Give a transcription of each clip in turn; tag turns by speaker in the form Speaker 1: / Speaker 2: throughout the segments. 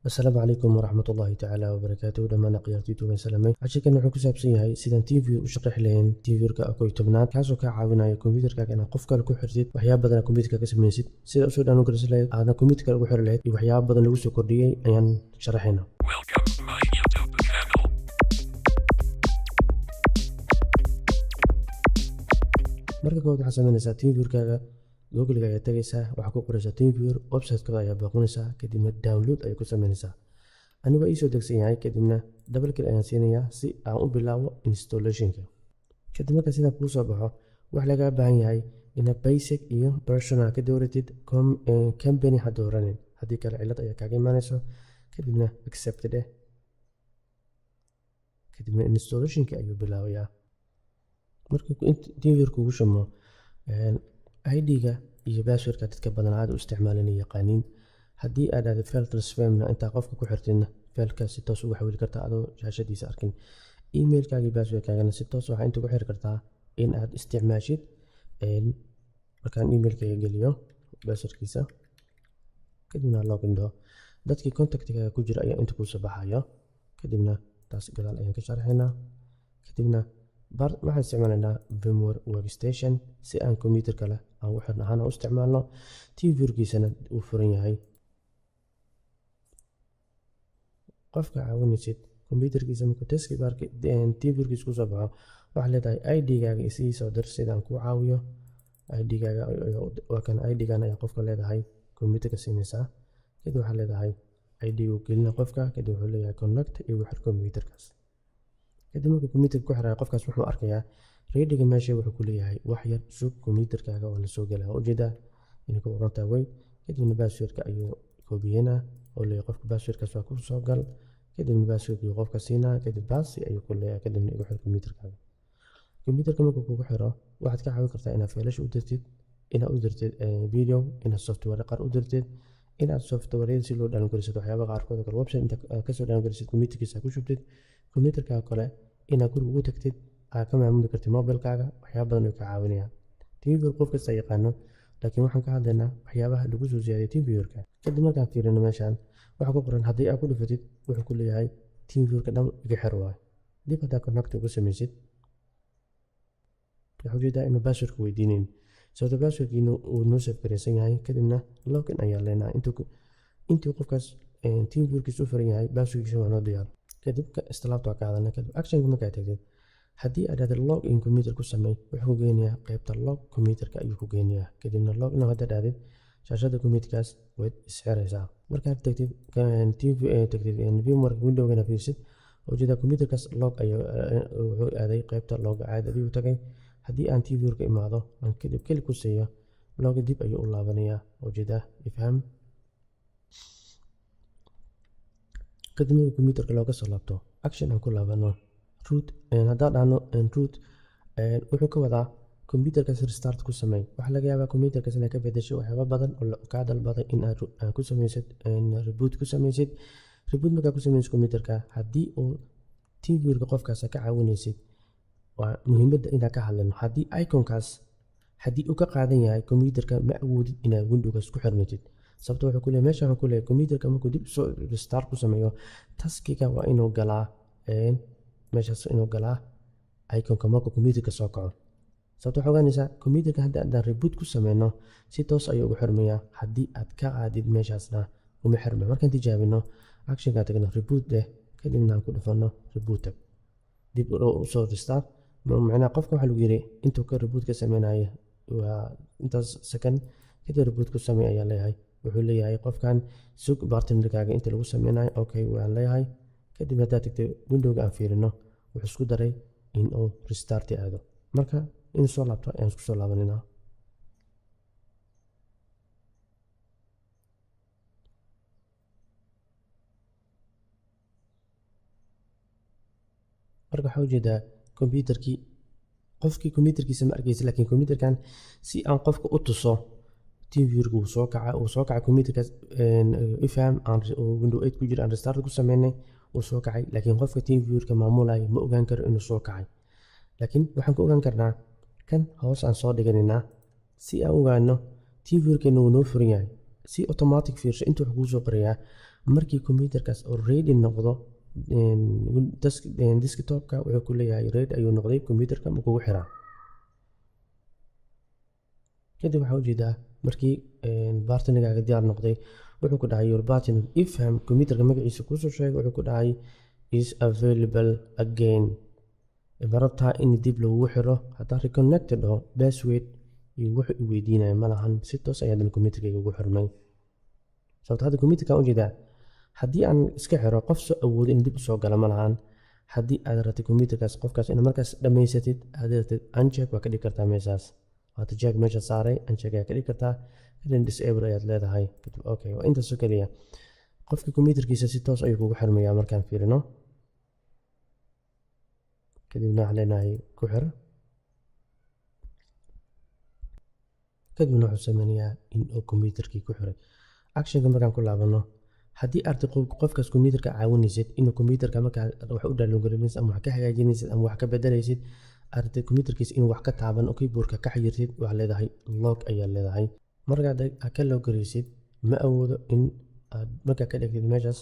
Speaker 1: السلام عليكم ورحمة الله تعالى وبركاته. دمان قيارتيتو من سلامي عشان wuxuu ku saabsan yahay sidaan TV u shaqeyn lahayn TV-ga ako tobnaad kaasoo ka caawinaya kombiyuutarkaaga inaad qof kale ku xirtid waxyaabo badan aad kombiyuutarka ka samaysid sida usoo download garaysan lahayd aadna kombiyuutarka ugu xiri lahayd iyo waxyaabo badan lagu soo kordhiyey ayaan sharaxaynaa.
Speaker 2: Welcome to my YouTube channel.
Speaker 1: marka koowaad waxaad samaynaysaa TV-gaaga Google-ga ayaa tagaysaa waxaa ku qoraysaa TeamViewer website-kooda ayaa booqanaysaa kadibna download ayay ku samaynaysaa. aniga ii soo degsan yahay kadibna double click ayaan siinayaa si aan u bilaabo installation-ka. kadib marka sidaa kuu soo baxo waxa laga baahan yahay inaad basic iyo personal ka dooratid company ha dooranin haddii kale cilad ayaa kaaga imaanayso kadibna accept eh kadibna installation-ka ayuu bilaabayaa. marka TeamViewer kugu shumo ID-ga iyo password-ka dadka badan aad u isticmaalaan yaqaaniin haddii aad aad file transfer-na inta qofka ku xirtidna file-ka si toos ugu xawili kartaa adoo shaashadiisa arkin. email-kaaga iyo password-kaagana si toos waxaa inta ku xiri kartaa in aad isticmaashid markaan email-kaaga geliyo password-kiisa kadibna login dhaho dadkii contact-kaaga ku jira ayaa inta kuu soo baxayo kadibna taas gadaal ayaan ka sharaxaynaa. kadibna waxaan isticmaalaynaa VMware Workstation si aan kombiyuutar kale aan u xirno ahaan u isticmaalno TeamViewer-kiisana uu furan yahay. qofka caawinaysid kombiyuutarkiisa markuu taskbarka TeamViewer-kiisa kusoo baxo waxaad leedahay ID-gaaga isii soo dir sidaan kuu caawiyo. ID-gaaga waa kan ID-gan ayaa qofka leedahay kombiyuutarka siinaysaa kadib waxaad leedahay ID-gu gelina qofka kadib wuxuu leeyahay connect igu xir kombiyuutarkaas. kadib markuu kombiyuutarka ku xirayo qofkaas wuxuu arkayaa reediga meesha wuxuu ku leeyahay wax yar sug kombiyuutarkaaga oo la soo galaa ujeedaa inay ku qorantaa way kadibna password-ka ayuu koobiyeynaa oo leeyahay qofka password-kaas waa ku soo gal kadibna password-kii qofka siinaa kadib baasi ayuu ku leeyahay kadibna igu xir kombiyuutarkaaga. kombiyuutarka markuu kugu xiro waxaad ka caawin kartaa inaad faylasha u dirtid inaad u dirtid video inaad software qaar u dirtid inaad software-yada si loo download garisid waxyaaba qaarkood oo kale website inta ka soo download garisid kombiyuutarkiisa ku shubtid kombiyuutarka kale inaad guriga ugu tagtid aad ka maamuli kartid mobilkaaga waxyaabo badan oo ka caawinaya. TeamViewer qof kasta yaqaano laakiin waxaan ka hadlaynaa waxyaabaha lagu soo siyaadiyay TeamViewer-ka. kadib markaan fiirino meeshaan waxaa ku qoran haddii aad ku dhufatid wuxuu ku leeyahay TeamViewer-ka dhan iga xir waay dib haddaa connect ugu samaysid waxaa ujeedaa inuu password-ka weydiinayn sababta password-kiina uu noo save garaysan yahay kadibna login ayaa leenahay intuu qofkaas TeamViewer-kiisa u furan yahay password-kiisa waa noo diyaar. kadib islaabta waa ka hadalnay kadib action-ka markaa tagtid haddii aad aad log in computer ku samey wuxuu ku geynayaa qaybta log computer-ka ayuu ku geynayaa kadibna log in hadda dhaadid shaashada computer-kaas waad isxiraysaa. markaad tagtid VMware window-gana fiirsid ujeedaa computer-kaas log ayuu wuxuu aaday qaybta log caadi ayuu tagay. haddii aan TeamViewer-ka imaado aan kadib keli ku siiyo log dib ayuu u laabanayaa ujeedaa ifham. kadib markii kombiyuutarka looga soo laabto action aan ku laabano root haddaan dhahno root wuxuu ka wadaa kombiyuutarkaas restart ku samey waxaa laga yaabaa kombiyuutarkaas inaad ka bedesho waxyaaba badan oo kaa dalbaday in aad ku samaysid reboot ku samaysid. reboot markaa ku samaysid kombiyuutarka haddii uu TeamViewer-ka qofkaas ka caawinaysid waa muhiimadda inaan ka hadlano haddii iconkaas haddii uu ka qaadan yahay kombiyuutarka ma awoodid inaad windowgaas ku xirmatid sababta wuxuu ku leeyahay meesha wuxuu ku leeyahay kombiyuutarka markuu dib soo restart ku sameeyo taskiga waa inuu galaa meeshaas inuu galaa iconka markuu kombiyuutarka soo kaco sababta waxaa ogaanaysaa kombiyuutarka haddii aadaan reboot ku sameyno si toos ayuu ugu xirmayaa haddii aad ka qaadid meeshaasna uma xirmayo. markaan tijaabino actionka tagno reboot kadibna aan ku dhufano reboot dib u soo restart macnaha qofka waxaa lagu yiri intuu ka reboot ka sameynayo waa intaas second kadib reboot ku samey ayaa leeyahay wuxuu leeyahay qofkan sug bartnerkaaga inta lagu sameynayo okay waan leeyahay. kadib haddaad tagtay window-ga aan fiirino wuxuu isku daray in uu restart aado marka in soo laabto ayaan isku soo laabanina. marka waxaa ujeedaa kombiyuutarkii qofkii kombiyuutarkiisa ma arkaysa laakiin kombiyuutarkan si aan qofka u tuso TeamViewer-ka uu soo kacay kombiyuutarkaas ifham aan window 8 ku jira aan restart ku sameynay uu soo kacay laakiin qofka TeamViewer-ka maamulaya ma ogaan karo inuu soo kacay laakiin waxaan ku ogaan karnaa kan hoos aan soo dhiganinaa si aan ogaano TeamViewer-keena uu noo furan yahay si automatic fiirsho intuu wax kuu soo qorayaa markii computerkaas oo ready noqdo desktopka wuxuu ku leeyahay ready ayuu noqday computerka ma kugu xiraa. kadib waxaa ujeedaa markii bartinigaaga diyaar noqday wuxuu ku dhahay your button ifham computerka magaciisa kusoo sheegay wuxuu ku dhahay is available again. barabtaa in dib lagugu xiro haddaan reconnected oo password iyo wuxuu i weydiinaya malahan si toos ayaadan computerkayga ugu xirmay. sababta hadda computerkan ujeedaa haddii aan iska xiro qof soo awoodo in dib usoo gala malahan. haddii aad ratay computerkaas qofkaas in markaas dhammaysatid aad ratid uncheck waa ka dhigi kartaa meeshaas waata check meesha saaray uncheck ayaa ka dhigi kartaa kadib disable ayaad leedahay kadib okay waa intaasoo keliya. qofka computerkiisa si toos ayuu kugu xirmayaa markaan fiirino kadibna waxaan leenahay ku xir. kadibna wuxuu sameynayaa in uu computerkii ku xiray. actionka markaan ku laabano haddii arday qofkaas computerka caawinaysid inuu computerka markaa wax u download ama wax ka hagaajinaysid ama wax ka bedelaysid arday computerkiisa inuu wax ka taaban oo keyboardka ka xiriirsid waxaa leedahay log ayaa leedahay. markaad ka log garaysid ma awoodo in aad markaa ka dhigtid meeshaas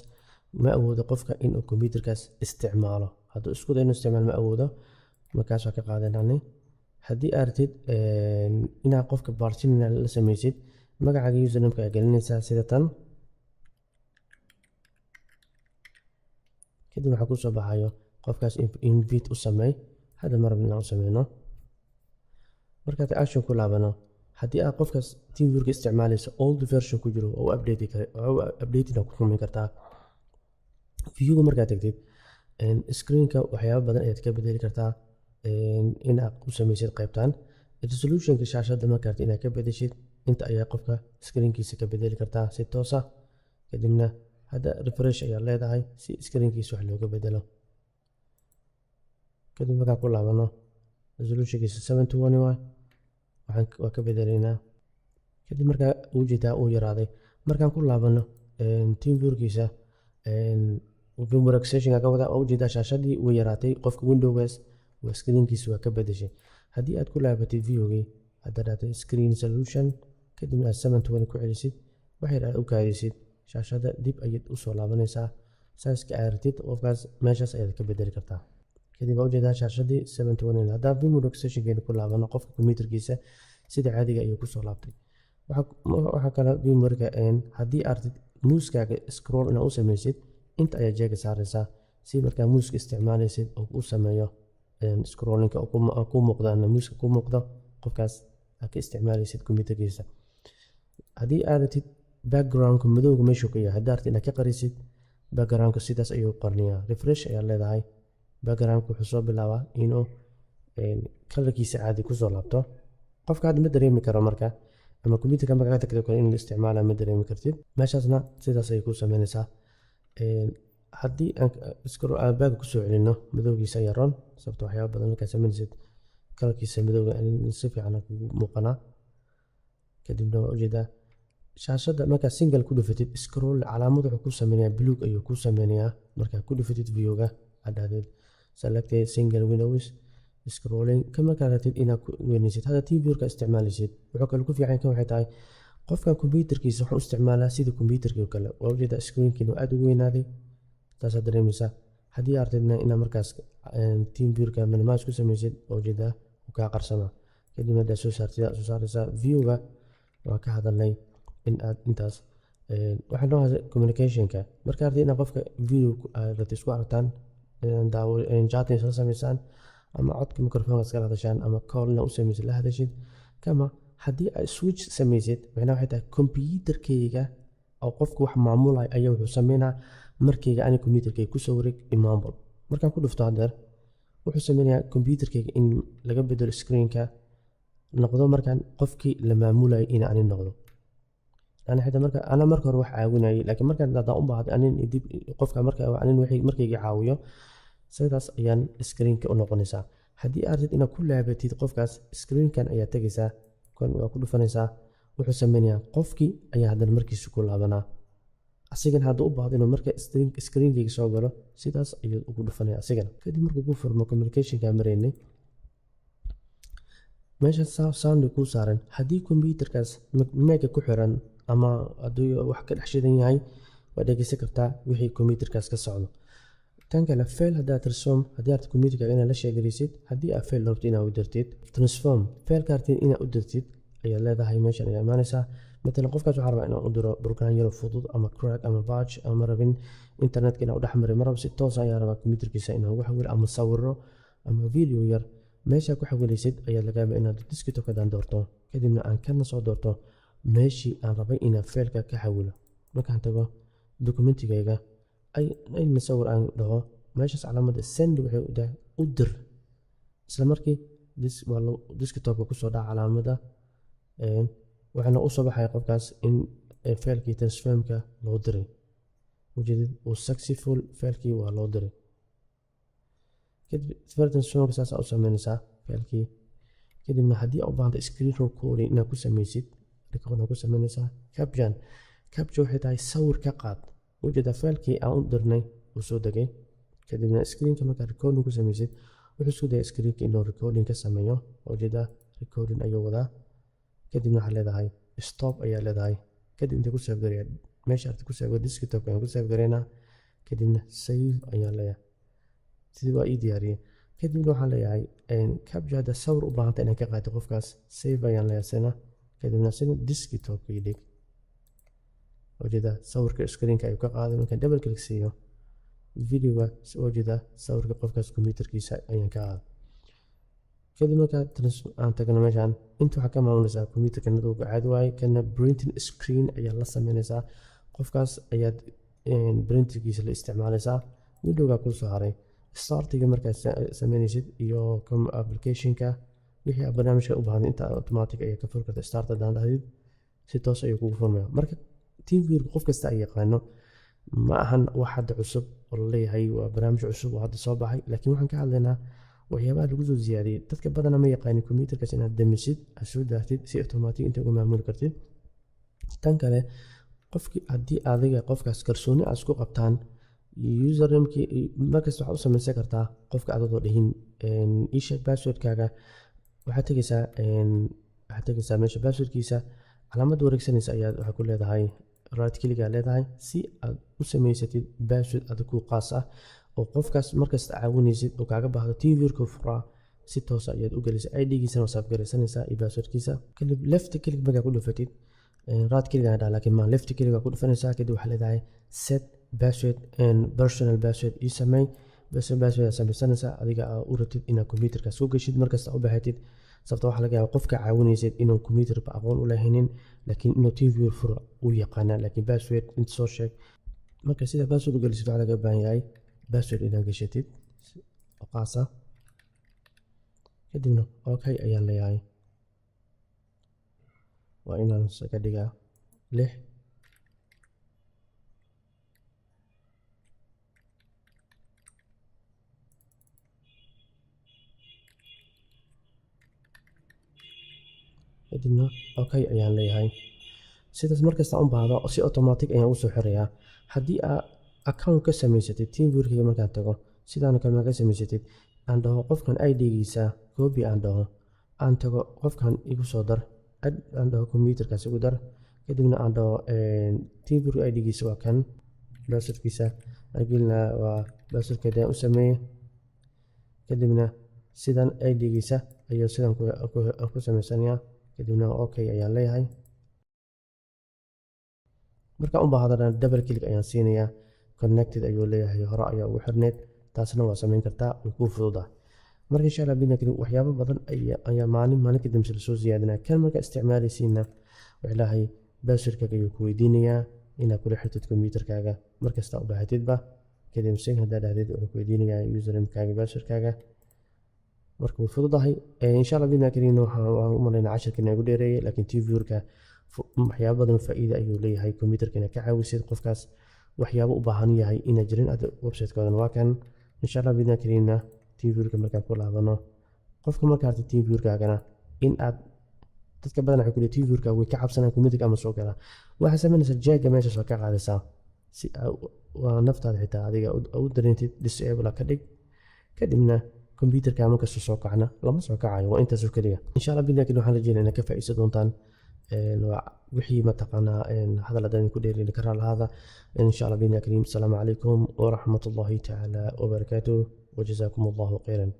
Speaker 1: ma awoodo qofka inuu computerkaas isticmaalo. hadduu isku dayo inuu isticmaalo ma awoodo markaas waa ka qaadanani. haddii artid inaad qofka barsinina la samaysid magacaaga usernameka ayaa gelinaysaa sida tan kadib waxaa kusoo baxayo qofkaas invite u sameey. hadda marabna inaan u sameyno markaad action ku laabano haddii aad qofkaas teamworka isticmaalayso old version ku jiro oo updated ku samayn kartaa. viewga markaad tagtid screenka waxyaabo badan ayaad ka bedeli kartaa inaad u samaysid qaybtan resolutionka shaashadda markaad inaad ka bedeshid inta ayaa qofka screenkiisa ka bedeli kartaa si toos ah. kadibna hadda refresh ayaa leedahay si screenkiisa wax looga bedelo. kadib markaan ku laabano resolutionkiisa 720 waa ka bedelaynaa. kadib markaa ujeedaa uu yaraaday markaan ku laabano teamworkiisa visualization ka wada ujeedaa shaashadii way yaraatay qofka windowgaas waa screenkiisa waa ka bedeshay. haddii aad ku laabatid viewgii hadda dhaatay screen solution kadibna aad 720 ku celisid waxay aad u kaadisid shaashada dib ayaad u soo laabanaysaa size-ka aad rabtid qofkaas meeshaas ayaad ka bedeli kartaa. kadib waa ujeedaa shaashadii 720 haddaan visualization ku laabano qofka computerkiisa sida caadiga ayuu kusoo laabtay. waxaa kale viewerka haddii artid muuskaaga scroll inaad u samaysid inta ayaa jeega saaraysaa si markaa muuska isticmaalaysid oo u sameeyo scrollinka oo ku muuqda ama muuska ku muuqdo qofkaas aad ka isticmaalaysid computerkiisa. haddii aadatid backgroundka madowga meeshuu ka yahay haddii artid inaad ka qarisid backgroundka sidaas ayuu qornayaa refresh ayaa leedahay. backgroundka wuxuu soo bilaabaa inuu kalarkiisa caadi kusoo laabto. qofka hadda ma dareemi karo marka ama computerka markaa ka tagto in la isticmaala ma dareemi kartid meeshaasna sidaas ayay ku sameynaysaa. haddii aan baaga kusoo celino madowgiisa ayaa ron sababto waxyaaba badan markaa sameynaysid kalarkiisa madowga si fiican kugu muuqanaa. kadibna waa ujeedaa shaashadda markaa single ku dhufatid scroll calaamad wuxuu ku sameynayaa buluug ayuu ku sameynayaa markaa ku dhufatid viewga adhaadeed select single windows scrolling kama kaagatid inaad ku weynaysid. hadda tvka isticmaalaysid wuxuu kale ku fiican kan waxay tahay qofkan computerkiisa wuxuu isticmaalaa sida computerkii kale waa ujeeda screenkiina aad u weynaaday taasaa dareemaysaa. haddii artidna inaad markaas tvka minimize ku samaysid waa ujeedaa uu kaa qarsama kadibna haddaad soo saaraysaa viewga waa ka hadalnay in aad intaas waxaa noo hada communicationka marka artid inaad qofka video aad isku aragtaan chatting soo samaysaan ama codka microphone iska hadashaan ama callna u samaysid la hadashid kama haddii aad switch samaysid macnaha waxay tahay computerkayga oo qofku wax maamulay ayaa wuxuu sameynaa markayga ani computerkayga kusoo wareeg imaanbol markaan ku dhufto hadeer wuxuu sameynayaa computerkayga in laga bedelo screenka noqdo markaan qofkii la maamulayay in ani noqdo ana marka hore wax caawinayay laakiin markaan haddaan u baahday anin dib qofka markayga caawiyo sidaas ayaan screenka u noqonaysaa. haddii artid inaad ku laabatid qofkaas screenkan ayaa tegaysaa waa ku dhufanaysaa wuxuu sameynayaa qofkii ayaa haddana markiisa ku laabanaa asigan hadduu u baahdo inuu marka screenkayga soo galo sidaas ayuu ugu dhufanaya asigan kadib markuu ku furmo communicationka maraynay meesha sound kuu saaran haddii computerkaas meega ku xiran ama hadduu wax ka dhex shidan yahay waa dhegeysan kartaa wixii kombiyuutarkaas ka socdo. tan kale fail haddaad transform haddii aad kombiyuutarkaaga inaad la sheegaysid haddii aad fail rabto inaad u dirtid transform failka artiin inaad u dirtid ayaad leedahay meeshan ayaa imaanaysaa. matalan qofkaas waxaa rabaa inaan u diro brogram yaro fudud ama crack ama batch ama rabin internetka inaan u dhex marin maraba si toos ayaa rabaa kombiyuutarkiisa inaan ugu xawilo ama sawiro ama video yar meeshaa ku xawilaysid ayaa laga yaabaa inaad desktopkadaan doorto kadibna aan kana soo doorto meeshii aan rabay inaan failka ka xawilo. markaan tago dokumentigayga in sawir aan dhaho meeshaas calaamada send waxay u dir isla markii desktopka kusoo dhaca calaamada waxaana u soo baxaya qofkaas in failkii transformka loo diray ujeedid uu successful failkii waa loo diray. kadib transformka saas u sameynaysaa failkii kadibna haddii u baahdo screen recording inaad ku sameysid recording ku sameynaysaa. capture waxay tahay sawir ka qaad ujeeda failkii aan u dirnay uu soo degay kadibna screenka markaad recording ku sameysid wuxuu isku dayay screenka inuu recording ka sameeyo ujeeda recording ayuu wadaa kadibna waxaad leedahay stop ayaa leedahay kadib inta ku save gareeya meesha aad ku save desktop aan ku save gareynaa kadibna save ayaan leeyahay sidii waa ii diyaariyay. kadibna waxaan leeyahay capture hadda sawir u baahanta inaan ka qaado qofkaas save ayaan leeyahay sana kadibna sina desktopka ii dhig ujeeda sawirka screenka ayuu ka qaaday markaan double click siiyo videoga ujeeda sawirka qofkaas kombiyuutarkiisa ayaan ka qaaday. kadib markaa aan tagno meeshaan inta waxaa ka maamulaysaa kombiyuutarka nadowga caadi waaye kana printing screen ayaa la sameynaysaa qofkaas ayaad printerkiisa la isticmaalaysaa videoga kuu soo haray startiga markaad sameynaysid iyo applicationka wixii barnaamijka u baahan inta automatic ayaa ka furi karta start haddaan dhahdid si toos ayuu kugu furmaya. marka TeamViewer qof kasta ay yaqaano ma ahan wax hadda cusub oo la leeyahay waa barnaamij cusub oo hadda soo baxay laakiin waxaan ka hadlaynaa waxyaabaha lagu soo ziyaadiyey dadka badanaa ma yaqaanin kombiyuutarkaas inaad damisid aad soo daartid si automatic inta uga maamuli kartid. tan kale qofkii haddii adiga qofkaas kalsooni aad isku qabtaan usernamekii markasta waxaad u samaysan kartaa qofka adadoo dhihin isheeg passwordkaaga waxaad tegaysaa meesha passwordkiisa calaamad wareegsanaysa ayaad waxaa ku leedahay right click aad leedahay si aad u samaysatid password adag ku qaas ah oo qofkaas markasta caawinaysid oo kaaga baahdo TeamViewer-ka furaa si toos ah ayaad u gelisay ID-giisana wasaaf garaysanaysaa iyo passwordkiisa. kadib left click markaa ku dhufatid right click aan dhaha laakiin ma left click ku dhufanaysaa kadib waxaa leedahay set password and personal password ii sameey password aad samaysanaysaa adiga u rabtid inaad kombiyuutarkaas ku geshid markasta u baahatid sababta waxaa laga yaabaa qofka caawinaysid inuu kombiyuutarba aqoon u lahaynin laakiin inuu TeamViewer furo uu yaqaana laakiin password inta soo sheeg marka sida password u gelisid waxaa laga baahan yahay password inaad geshatid qaasa kadibna okay ayaan leeyahay waa inaan ka dhigaa 6 kadibna okay ayaan leeyahay. sidaas markasta u baahdo si automatic ayaan u soo xirayaa. haddii aad account ka samaysatid TeamViewer-ka markaan tago sidaan kale ma ka samaysatid aan dhaho qofkan ID-giisa copy aan dhaho aan tago qofkan igu soo dar aan dhaho kombiyuutarkaas igu dar kadibna aan dhaho TeamViewer ID-giisa waa kan passwordkiisa agilna waa passwordkeeda u sameeyay kadibna sidan ID-giisa ayuu sidan ku samaysanayaa kadibna okay ayaan leeyahay. markaan u baahdo double click ayaan siinayaa connected ayuu leeyahay hore ayaa ugu xirneed taasna waa samayn kartaa way kuu fududahay. marka insha Allah bidna kadib waxyaabo badan ayaa maalin kadib soo ziyaadinaa kan marka isticmaalaysiina wax ilaahay passwordkaaga ayuu ku weydiinayaa inaad kula xirtid kombiyuutarkaaga markasta u baahatidba kadib sin haddaad dhahdid wuxuu ku weydiinayaa usernamekaaga passwordkaaga marka way fududahay. insha Allah bidna kadib waxaan u maleynaa casharkan ugu dheereeyay laakiin TeamViewer-ka waxyaabo badan faa'iido ayuu leeyahay kombiyuutarka inaad ka caawisid qofkaas waxyaabo u baahan yahay inay jirin website-koodan waa kan insha Allah bidna kadibna TeamViewer-ka markaan ku laabano qofka markaa artay TeamViewer-kaagana in aad dadka badan waxay ku leeyihiin TeamViewer-ka way ka cabsanayaan kombiyuutarka ama soo galaa waxaad samaynaysaa jeega meeshaas oo ka qaadaysaa si waa naftaada xitaa adiga u dareentid disable ka dhig kadibna kombiyuutarka markasta soo kacna lama soo kacayo waa intaas oo keliya insha Allah bidna kadib waxaan rajeynayaa inaad ka faa'iideysan doontaan wixii mataqaanaa hadal haddaan ku dheerin karaa lahada insha allah bina kariim. Asalaamu calaykum waraxmatullaahi tacaala wabarakaatuh, wajazaakum allahu khayran.